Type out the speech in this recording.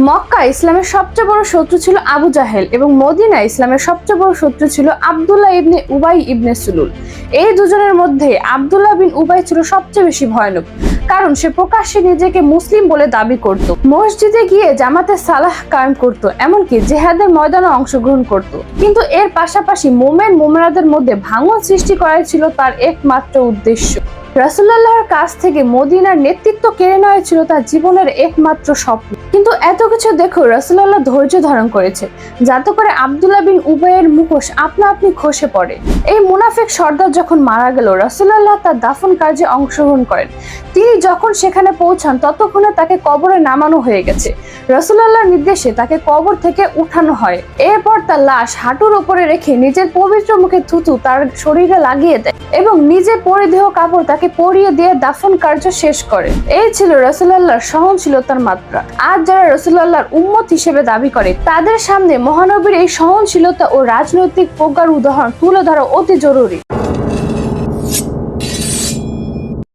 মক্কা ইসলামের সবচেয়ে বড় শত্রু ছিল আবু জাহেল এবং মদিনা ইসলামের সবচেয়ে বড় শত্রু ছিল আব্দুল্লাহ ইবনে উবাই ইবনে সুলুল। এই দুজনের মধ্যে আব্দুল্লাহ বিন উবাই ছিল সবচেয়ে বেশি ভয়ানক, কারণ সে প্রকাশ্যে নিজেকে মুসলিম বলে দাবি করত, মসজিদে গিয়ে জামাতে সালাহ কায়েম করত, এমনকি জিহাদের ময়দানে অংশগ্রহণ করত। কিন্তু এর পাশাপাশি মোমেনাদের মধ্যে ভাঙন সৃষ্টি করাই ছিল তার একমাত্র উদ্দেশ্য। রাসূলুল্লাহর কাছ থেকে মদিনার নেতৃত্ব কেড়ে নেওয়া ছিল তার জীবনের একমাত্র স্বপ্ন। কিন্তু এত কিছু দেখো রাসূলুল্লাহ ধৈর্য ধারণ করেছে, যাতে করে আব্দুল্লাহ বিন উবাইয়ের মুখোশ আপনা আপনি খসে পড়ে। এই মুনাফিক সর্দার যখন মারা গেল, রাসূলুল্লাহ তার দাফন কার্যে অংশগ্রহণ করেন। তিনি যখন সেখানে পৌঁছান ততক্ষণে তাকে কবরে নামানো হয়ে গেছে। রাসূলুল্লাহর নির্দেশে তাকে কবর থেকে উঠানো হয়। এরপর তার লাশ হাঁটুর উপরে রেখে নিজের পবিত্র মুখে থুতু তার শরীরে লাগিয়ে দেয় এবং নিজে পরিধেয় কাপড় তাকে পরিয়ে দিয়ে দাফন কার্য শেষ করে। এই ছিল রাসূলুল্লাহর সহনশীলতার মাত্রা। আজ যারা রাসূলুল্লাহর উম্মত হিসেবে দাবি করে, তাদের সামনে মহানবীর এই সহনশীলতা ও রাজনৈতিক প্রজ্ঞার উদাহরণ তুলে ধরা অতি জরুরি।